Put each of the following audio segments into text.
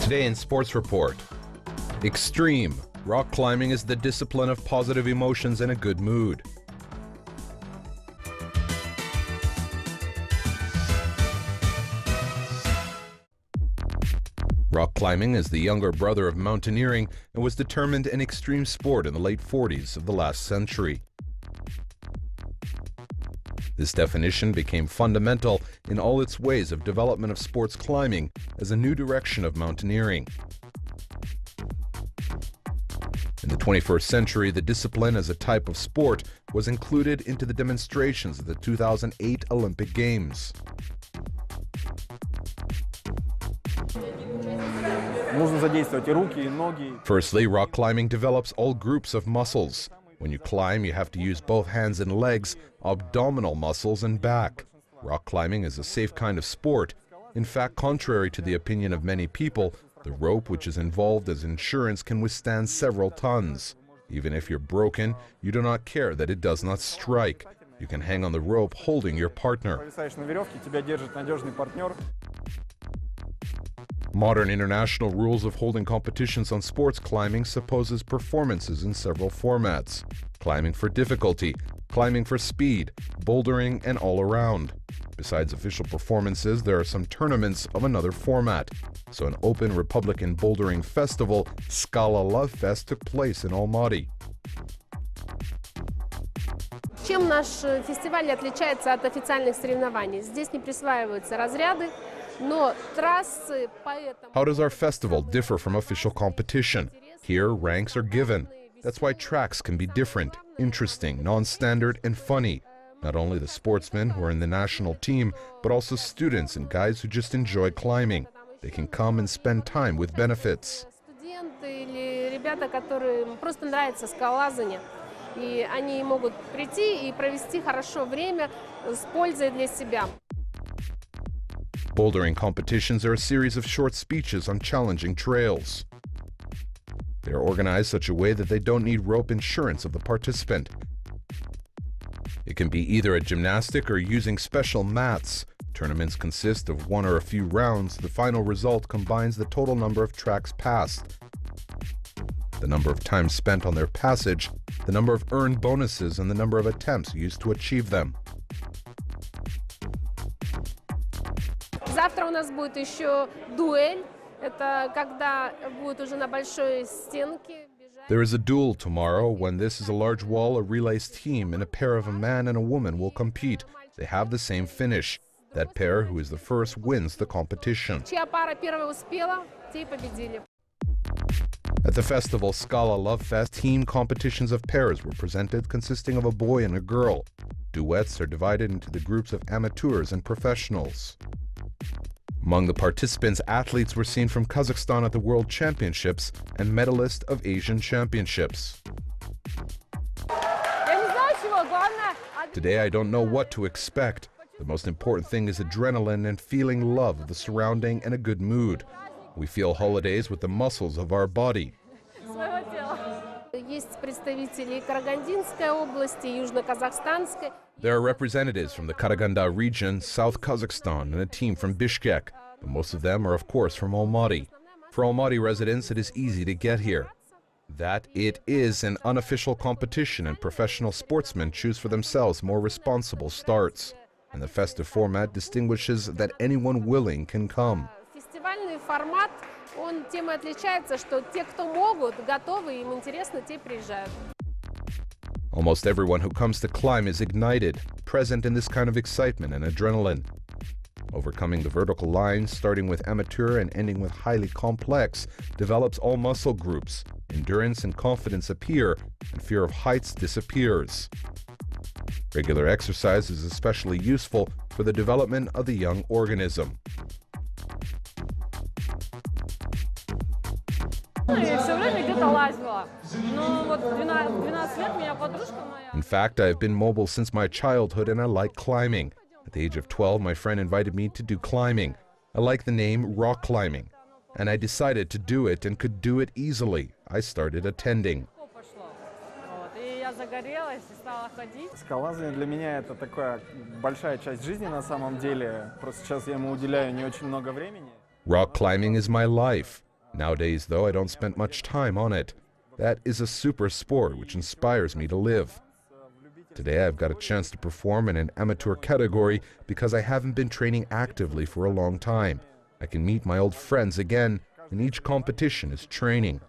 Today in Sports Report, extreme. Rock climbing is the discipline of positive emotions and a good mood. Rock climbing is the younger brother of mountaineering and was determined an extreme sport in the late 40s of the last century. This definition became fundamental in all its ways of development of sports climbing as a new direction of mountaineering. In the 21st century, the discipline as a type of sport was included into the demonstrations of the 2008 Olympic Games. Firstly, rock climbing develops all groups of muscles. When you climb, you have to use both hands and legs, abdominal muscles, and back. Rock climbing is a safe kind of sport. In fact, contrary to the opinion of many people, the rope which is involved as insurance can withstand several tons. Even if you're broken, you do not care that it does not strike. You can hang on the rope holding your partner. Modern international rules of holding competitions on sports climbing supposes performances in several formats: climbing for difficulty, climbing for speed, bouldering, and all around. Besides official performances, there are some tournaments of another format. So an open Republican bouldering festival, Skala Love Fest, took place in Almaty. Чем наш фестиваль отличается от официальных соревнований? Здесь не присваиваются разряды. How does our festival differ from official competition? Here, ranks are given. That's why tracks can be different, interesting, non-standard, and funny. Not only the sportsmen who are in the national team, but also students and guys who just enjoy climbing. They can come and spend time with benefits. Ребята, которым просто нравится скалолазание, и они могут прийти и провести хорошо время с пользой для себя. Bouldering competitions are a series of short speeches on challenging trails. They are organized such a way that they don't need rope insurance of the participant. It can be either a gymnastic or using special mats. Tournaments consist of one or a few rounds. The final result combines the total number of tracks passed, the number of times spent on their passage, the number of earned bonuses, and the number of attempts used to achieve them. Завтра у нас будет еще дуэль. Это когда будет уже на большой стенке. There is a duel tomorrow. When this is a large wall, a relays team and a pair of a man and a woman will compete. They have the same finish. That pair who is the first wins the competition. Чья пара первая успела, те и победили. At the festival Skala Love Fest, team competitions of pairs were presented consisting of a boy and a girl. Duets are divided into the groups of amateurs and professionals. Among the participants, athletes were seen from Kazakhstan at the World Championships and medalists of Asian Championships. Today I don't know what to expect. The most important thing is adrenaline and feeling love of the surrounding and a good mood. We feel holidays with the muscles of our body. There are representatives from the Karaganda region, South Kazakhstan, and a team from Bishkek, but most of them are of course from Almaty. For Almaty residents, it is easy to get here. That it is an unofficial competition and professional sportsmen choose for themselves more responsible starts. And the festive format distinguishes that anyone willing can come. Формат, он тем и отличается, что те, кто могут, готовы, им интересно, те приезжают. Almost everyone who comes to climb is ignited, present in this kind of excitement and adrenaline. Overcoming the vertical lines, starting with amateur and ending with highly complex, develops all muscle groups. Endurance and confidence appear, and fear of heights disappears. Regular exercise is especially useful for the development of the young organism. In fact, I have been mobile since my childhood and I like climbing. At the age of 12, my friend invited me to do climbing. I like the name rock climbing, and I decided to do it and could do it easily. I started attending. Скалолазание для меня это такая большая часть жизни на самом деле. Просто сейчас я ему уделяю не очень много времени. Rock climbing is my life. Nowadays, though, I don't spend much time on it. That is a super sport which inspires me to live. Today I've got a chance to perform in an amateur category because I haven't been training actively for a long time. I can meet my old friends again, and each competition is training.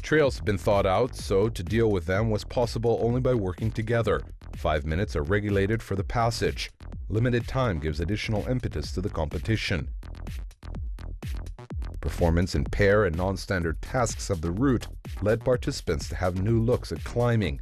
Trails have been thought out, so to deal with them was possible only by working together. 5 minutes are regulated for the passage. Limited time gives additional impetus to the competition. Performance in pair and non-standard tasks of the route led participants to have new looks at climbing.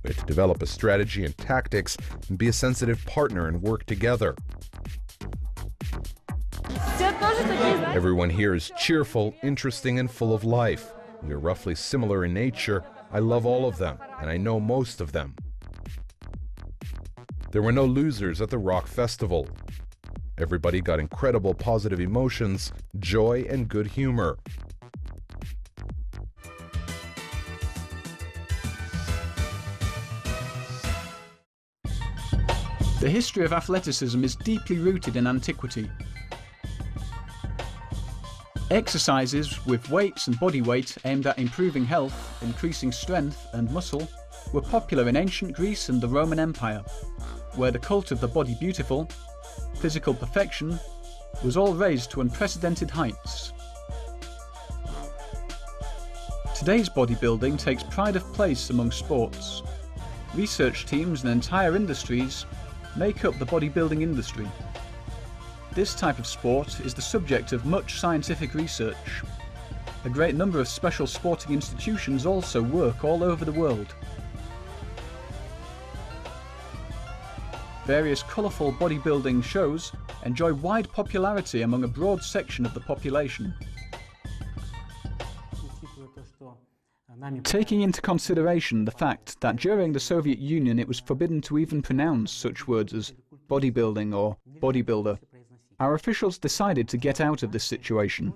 We had to develop a strategy and tactics and be a sensitive partner and work together. Everyone here is cheerful, interesting, and full of life. We are roughly similar in nature. I love all of them, and I know most of them. There were no losers at the rock festival. Everybody got incredible positive emotions, joy, and good humor. The history of athleticism is deeply rooted in antiquity. Exercises with weights and body weight aimed at improving health, increasing strength and muscle were popular in ancient Greece and the Roman Empire, where the cult of the body beautiful, physical perfection, was all raised to unprecedented heights. Today's bodybuilding takes pride of place among sports. Research teams and entire industries make up the bodybuilding industry. This type of sport is the subject of much scientific research. A great number of special sporting institutions also work all over the world. Various colourful bodybuilding shows enjoy wide popularity among a broad section of the population. Taking into consideration the fact that during the Soviet Union it was forbidden to even pronounce such words as bodybuilding or bodybuilder, our officials decided to get out of this situation.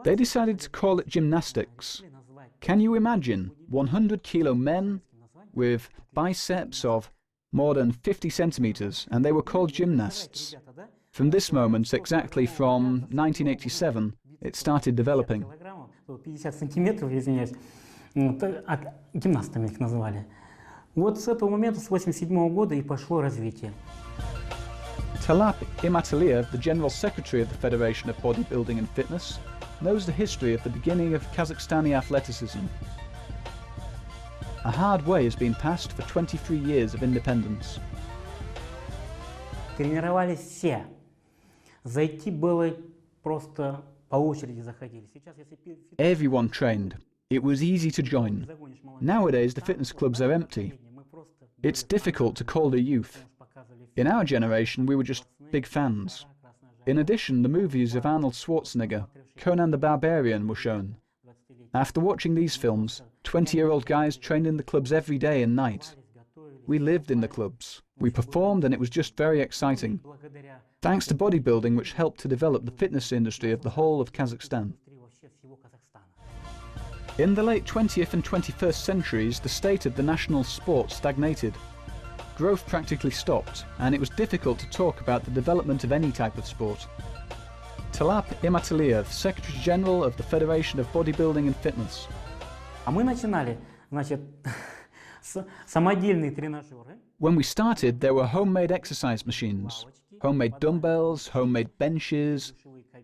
They decided to call it gymnastics. Can you imagine 100-kilo men with biceps of more than 50 centimeters, and they were called gymnasts? From this moment, exactly from 1987, it started developing. Talap Imataliev, the General Secretary of the Federation of Bodybuilding and Fitness, knows the history of the beginning of Kazakhstani athleticism. A hard way has been passed for 23 years of independence. Тренировались все. Зайти было просто по очереди заходили. Everyone trained. It was easy to join. Nowadays the fitness clubs are empty. It's difficult to call the youth. In our generation we were just big fans. In addition, the movies of Arnold Schwarzenegger, Conan the Barbarian, were shown. After watching these films, 20-year-old guys trained in the clubs every day and night. We lived in the clubs. We performed, and it was just very exciting. Thanks to bodybuilding, which helped to develop the fitness industry of the whole of Kazakhstan. In the late 20th and 21st centuries, the state of the national sport stagnated. Growth practically stopped, and it was difficult to talk about the development of any type of sport. Talap Imataliev, Secretary General of the Federation of Bodybuilding and Fitness. When we started, there were homemade exercise machines, homemade dumbbells, homemade benches,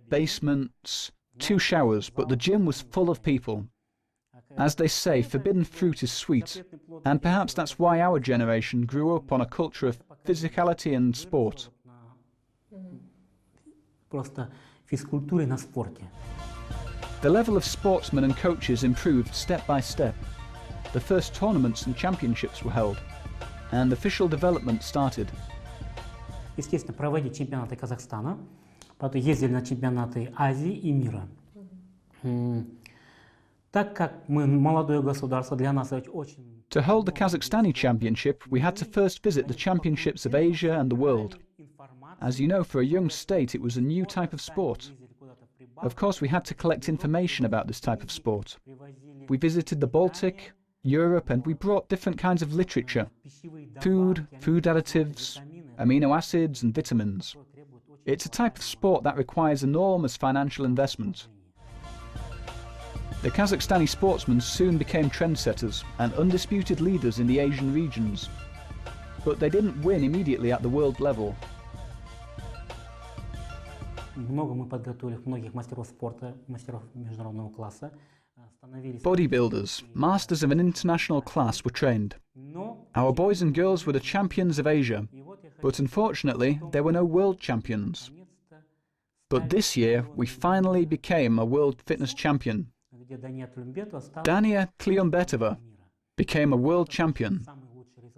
basements, 2 showers, but the gym was full of people. As they say, forbidden fruit is sweet, and perhaps that's why our generation grew up on a culture of physicality and sport. The level of sportsmen and coaches improved step by step. The first tournaments and championships were held, and official development started. Естественно, проводить чемпионаты Казахстана, потом ездили на чемпионаты Азии и мира. Так как мы молодое государство, для нас это очень... To hold the Kazakhstani championship, we had to first visit the championships of Asia and the world. As you know, for a young state, it was a new type of sport. Of course, we had to collect information about this type of sport. We visited the Baltic, Europe, and we brought different kinds of literature, food additives, amino acids and vitamins. It's a type of sport that requires enormous financial investment. The Kazakhstani sportsmen soon became trendsetters and undisputed leaders in the Asian regions. But they didn't win immediately at the world level. Bodybuilders, masters of an international class, were trained. Our boys and girls were the champions of Asia, but unfortunately there were no world champions. But this year we finally became a world fitness champion. Dania Kliumbetova became a world champion.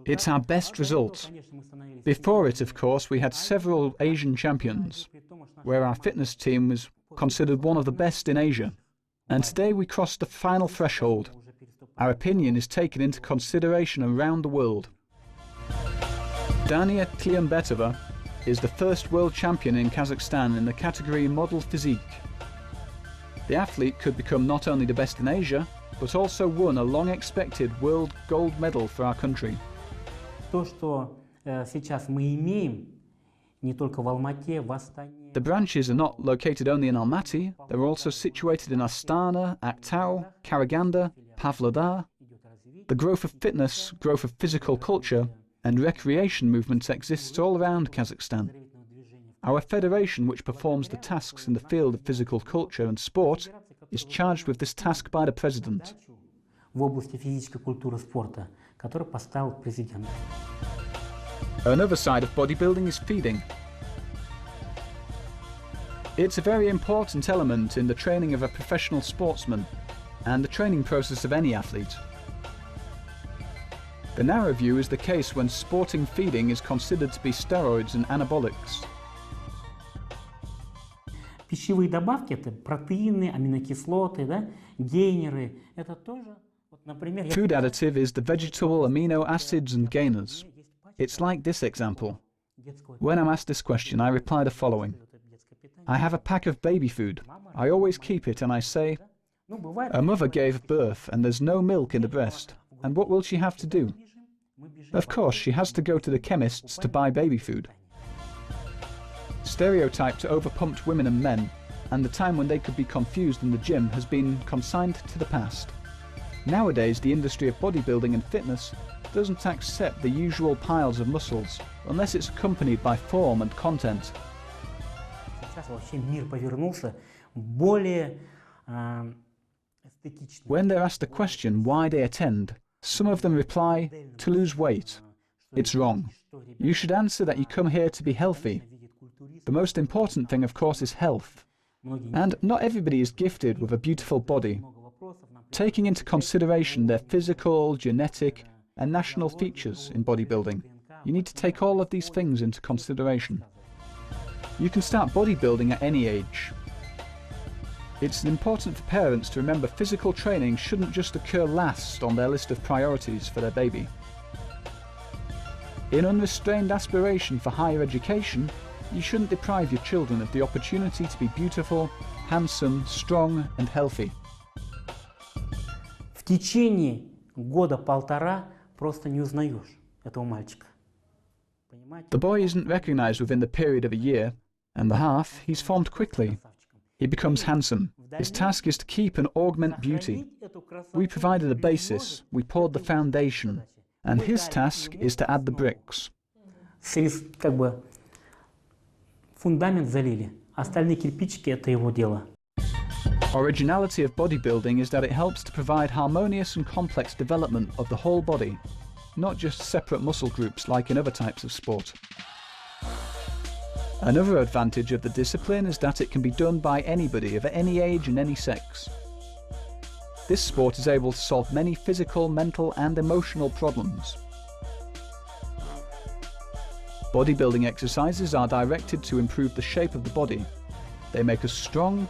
It's our best result. Before it, of course, we had several Asian champions, where our fitness team was considered one of the best in Asia. And today we crossed the final threshold. Our opinion is taken into consideration around the world. Dania Kliumbetova is the first world champion in Kazakhstan in the category model physique. The athlete could become not only the best in Asia, but also won a long-expected world gold medal for our country. The branches are not located only in Almaty, they're also situated in Astana, Aktau, Karaganda, Pavlodar. The growth of fitness, growth of physical culture, and recreation movements exists all around Kazakhstan. Our federation, which performs the tasks in the field of physical culture and sport, is charged with this task by the President. Another side of bodybuilding is feeding. It's a very important element in the training of a professional sportsman and the training process of any athlete. The narrow view is the case when sporting feeding is considered to be steroids and anabolics. Пищевые добавки — это протеины, аминокислоты, да, гейнеры. Это тоже, вот, например, Food additive is the vegetable amino acids and gainers. It's like this example. When I'm asked this question, I reply the following. I have a pack of baby food. I always keep it and I say, a mother gave birth and there's no milk in the breast. And what will she have to do? Of course, she has to go to the chemist's to buy baby food. Stereotyped overpumped women and men, and the time when they could be confused in the gym has been consigned to the past. Nowadays, the industry of bodybuilding and fitness doesn't accept the usual piles of muscles, unless it's accompanied by form and content. When they're asked the question why they attend, some of them reply, to lose weight. It's wrong. You should answer that you come here to be healthy. The most important thing, of course, is health. And not everybody is gifted with a beautiful body. Taking into consideration their physical, genetic, and national features in bodybuilding, you need to take all of these things into consideration. You can start bodybuilding at any age. It's important for parents to remember physical training shouldn't just occur last on their list of priorities for their baby. In unrestrained aspiration for higher education, you shouldn't deprive your children of the opportunity to be beautiful, handsome, strong, and healthy. В течение года-полтора просто не узнаешь этого мальчика. The boy isn't recognized within the period of a year and a half. He's formed quickly. He becomes handsome. His task is to keep and augment beauty. We provided a basis, we poured the foundation, and his task is to add the bricks. Как бы фундамент залили, остальные кирпичики — это его дело. Originality of bodybuilding is that it helps to provide harmonious and complex development of the whole body, not just separate muscle groups like in other types of sport. Another advantage of the discipline is that it can be done by anybody of any age and any sex. This sport is able to solve many physical, mental and emotional problems. Bodybuilding exercises are directed to improve the shape of the body. They make us strong,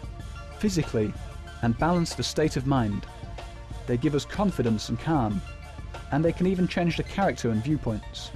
physically, and balance the state of mind. They give us confidence and calm, and they can even change the character and viewpoints.